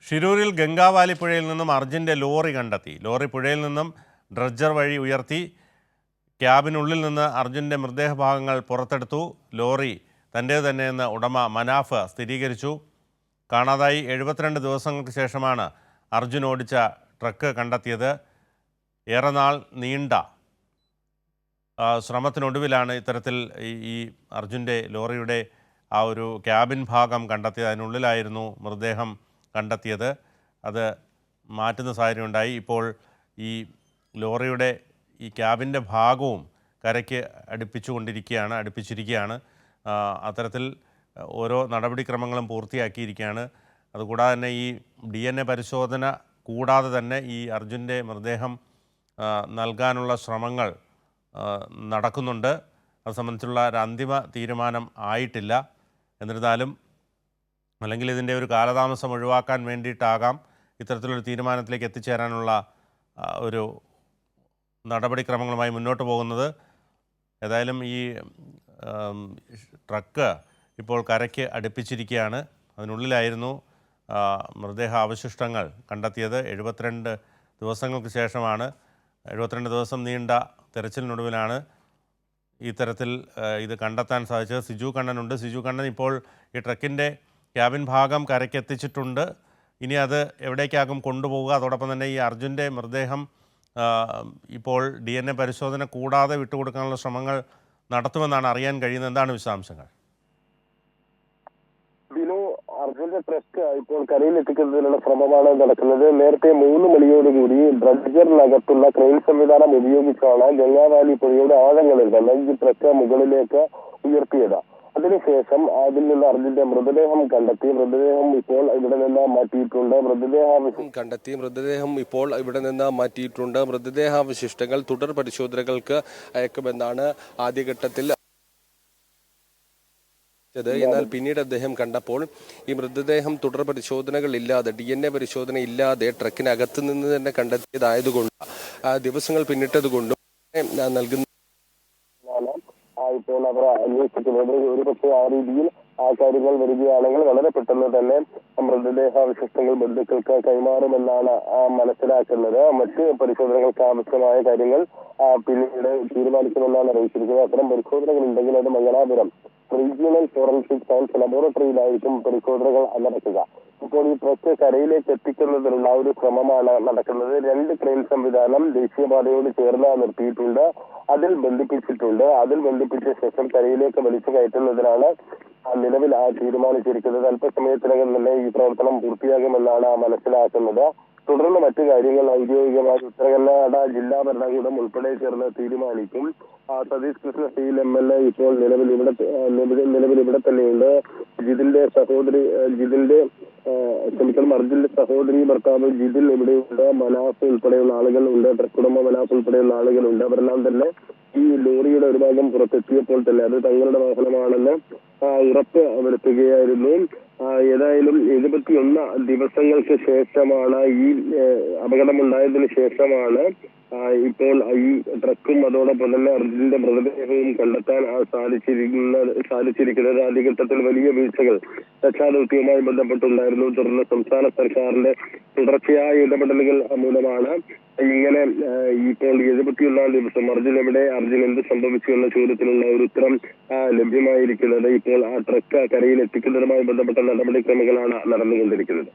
ഷിരൂരിൽ ഗംഗാവാലി പുഴയിൽ നിന്നും അർജുൻ്റെ ലോറി കണ്ടെത്തി. ലോറി പുഴയിൽ നിന്നും ഡ്രഡ്ജർ വഴി ഉയർത്തി ക്യാബിനുള്ളിൽ നിന്ന് അർജുൻ്റെ മൃതദേഹഭാഗങ്ങൾ പുറത്തെടുത്തു. ലോറി തൻ്റേത് തന്നെയെന്ന് ഉടമ മനാഫ് സ്ഥിരീകരിച്ചു. കാണാതായി 72 ദിവസങ്ങൾക്ക് ശേഷമാണ് അർജുൻ ഓടിച്ച ട്രക്ക് കണ്ടെത്തിയത്. ഏറെ നാൾ നീണ്ട ശ്രമത്തിനൊടുവിലാണ് ഇത്തരത്തിൽ ഈ അർജുൻ്റെ ലോറിയുടെ ആ ഒരു ക്യാബിൻ ഭാഗം കണ്ടെത്തിയത്. അതിനുള്ളിലായിരുന്നു മൃതദേഹം കണ്ടെത്തിയത്. അത് മാറ്റുന്ന സാഹചര്യം ഉണ്ടായി. ഇപ്പോൾ ഈ ലോറിയുടെ ഈ ക്യാബിൻ്റെ ഭാഗവും കരയ്ക്ക് അടുപ്പിച്ചിരിക്കുകയാണ്. അത്തരത്തിൽ ഓരോ നടപടിക്രമങ്ങളും പൂർത്തിയാക്കിയിരിക്കുകയാണ്. അതുകൂടാതെ തന്നെ ഈ DNA പരിശോധന കൂടാതെ തന്നെ ഈ അർജുൻ്റെ മൃതദേഹം നൽകാനുള്ള ശ്രമങ്ങൾ നടക്കുന്നുണ്ട്. അത് സംബന്ധിച്ചുള്ള ഒരു അന്തിമ തീരുമാനം ആയിട്ടില്ല. എന്നിരുന്നാലും അല്ലെങ്കിൽ ഇതിൻ്റെ ഒരു കാലതാമസം ഒഴിവാക്കാൻ വേണ്ടിയിട്ടാകാം ഇത്തരത്തിലൊരു തീരുമാനത്തിലേക്ക് എത്തിച്ചേരാനുള്ള ഒരു നടപടിക്രമങ്ങളുമായി മുന്നോട്ട് പോകുന്നത്. ഏതായാലും ഈ ട്രക്ക് ഇപ്പോൾ കരയ്ക്ക് അടുപ്പിച്ചിരിക്കുകയാണ്. അതിനുള്ളിലായിരുന്നു മൃതദേഹ അവശിഷ്ടങ്ങൾ കണ്ടെത്തിയത്. 72 ദിവസങ്ങൾക്ക് ശേഷമാണ്, 72 ദിവസം നീണ്ട തെരച്ചിലിനൊടുവിലാണ് ഇത്തരത്തിൽ ഇത് കണ്ടെത്താൻ സാധിച്ചത്. സിജു കണ്ണനുണ്ട്. സിജു കണ്ണൻ, ഇപ്പോൾ ഈ ട്രക്കിൻ്റെ ക്യാബിൻ ഭാഗം കരയ്ക്കെത്തിച്ചിട്ടുണ്ട്. ഇനി അത് എവിടേക്കാകും കൊണ്ടുപോവുക? അതോടൊപ്പം തന്നെ ഈ അർജുൻ്റെ മൃതദേഹം ഇപ്പോൾ DNA പരിശോധന കൂടാതെ വിട്ടുകൊടുക്കാനുള്ള ശ്രമങ്ങൾ നടത്തുമെന്നാണ് അറിയാൻ കഴിയുന്നത്. എന്താണ് വിശദാംശങ്ങൾ? അർജുന്റെ ട്രക്ക് ഇപ്പോൾ കരയിലെത്തിക്കുന്നതിനുള്ള ശ്രമമാണ് നടക്കുന്നത്. നേരത്തെ 3 മണിയോടുകൂടി ഡ്രഡ്ജറിനകത്തുള്ള ക്രെയിൻ സംവിധാനം ഉപയോഗിച്ചാണ് ഗംഗാവാലി പുഴയുടെ ആഴങ്ങളിൽ നിന്ന് ഈ ട്രക്ക് മുകളിലേക്ക് ഉയർത്തിയത്. അതിനുശേഷം അതിൽ നിന്ന് അർജുന്റെ മൃതദേഹം കണ്ടെത്തി. മൃതദേഹം ഇപ്പോൾ ഇവിടെ നിന്ന് മാറ്റിയിട്ടുണ്ട്. മൃതദേഹാവശിഷ്ടങ്ങൾ തുടർ പരിശോധനകൾക്ക് അയക്കുമെന്നാണ് ആദ്യഘട്ടത്തിൽ. എന്നാൽ പിന്നീട് അദ്ദേഹം കണ്ടപ്പോൾ ഈ മൃതദേഹം തുടർ പരിശോധനകൾ ഇല്ലാതെ, DNA പരിശോധന ഇല്ലാതെ ട്രക്കിനകത്ത് നിന്ന് തന്നെ കണ്ടെത്തിയതായതുകൊണ്ട് ദിവസങ്ങൾ പിന്നിട്ടതുകൊണ്ടും നൽകുന്ന ഇപ്പോൾ അവർ അന്വേഷിക്കുന്നത്. ഒരുപക്ഷെ ആ രീതിയിൽ ആ കാര്യങ്ങൾ വരികയാണെങ്കിൽ വളരെ പെട്ടെന്ന് തന്നെ മൃതദേഹാവശിഷ്ടങ്ങൾ ബന്ധുക്കൾക്ക് കൈമാറുമെന്നാണ് മനസ്സിലാക്കുന്നത്. മറ്റ് പരിശോധനകൾക്ക് ആവശ്യമായ കാര്യങ്ങൾ പിന്നീട് തീരുമാനിക്കുമെന്നാണ് അറിയിച്ചിരിക്കുന്നത്. അത്തരം പരിശോധനകൾ ഉണ്ടെങ്കിൽ അത് മംഗലാപുരം റീജിയണൽ ഫോറൻസിക് സയൻസ് ലബോറട്ടറിയിലായിരിക്കും പരിശോധനകൾ നടക്കുക. ഇപ്പോൾ ഈ ട്രക്ക് കരയിലേക്ക് എത്തിക്കുന്നതിനുള്ള ഒരു ശ്രമമാണ് നടക്കുന്നത്. 2 ക്രെയിൻ സംവിധാനം ദേശീയപാതയോട് ചേർന്ന് നിർത്തിയിട്ടുണ്ട്. അതിൽ ബന്ധിപ്പിച്ച ശേഷം കരയിലേക്ക് വലിച്ചു കയറ്റുന്നതിനാണ് നിലവിൽ തീരുമാനിച്ചിരിക്കുന്നത്. അല്പസമയത്തിനകം തന്നെ ഈ പ്രവർത്തനം പൂർത്തിയാകുമെന്നാണ് മനസ്സിലാക്കുന്നത്. തുടർന്ന് മറ്റു കാര്യങ്ങൾ ഔദ്യോഗികമായി ഉത്തരകന്നഡ ജില്ലാ ഭരണകൂടം ഉൾപ്പെടെ ചേർന്ന് തീരുമാനിക്കും. സതീഷ് കൃഷ്ണ സീൽ MLA ഇപ്പോൾ നിലവിൽ ഇവിടെ തന്നെയുണ്ട്. അർജുന്റെ സഹോദരി ഭർത്താവ് ജിതിൽ ഇവിടെയുണ്ട്. മനാഫ് ഉൾപ്പെടെയുള്ള ആളുകളുണ്ട്. ട്രക്കുടമ മനാഫ് ഉൾപ്പെടെയുള്ള ആളുകളുണ്ട്. അവരെല്ലാം തന്നെ ഈ ലോറിയുടെ ഒരു ഭാഗം പുറത്തെത്തിയപ്പോൾ തന്നെ അത് തങ്ങളുടെ വാഹനമാണെന്ന് ഉറപ്പ് വരുത്തുകയായിരുന്നു. ഏതായാലും 71 ദിവസങ്ങൾക്ക് ശേഷമാണ് ഈ അപകടമുണ്ടായതിനു ശേഷമാണ് ഇപ്പോൾ ഈ ട്രക്കും അതോടൊപ്പം തന്നെ അർജുന്റെ മൃതദേഹവും കണ്ടെത്താൻ സാധിച്ചിരിക്കുന്നത്. ആദ്യഘട്ടത്തിൽ വലിയ വീഴ്ചകൾ രക്ഷാദൗത്യവുമായി ബന്ധപ്പെട്ടുണ്ടായിരുന്നു. തുടർന്ന് സംസ്ഥാന സർക്കാരിന്റെ തുടർച്ചയായ ഇടപെടലുകൾ മൂലമാണ് ഇങ്ങനെ ഇപ്പോൾ 71 ദിവസം അർജുൻ എന്ത് സംഭവിച്ചു എന്ന ചോദ്യത്തിനുള്ള ഒരു ഉത്തരം ലഭ്യമായിരിക്കുന്നത്. ഇപ്പോൾ ആ ട്രക്ക് കരയിൽ എത്തിക്കുന്നതുമായി ബന്ധപ്പെട്ട നടപടിക്രമങ്ങളാണ് നടന്നുകൊണ്ടിരിക്കുന്നത്.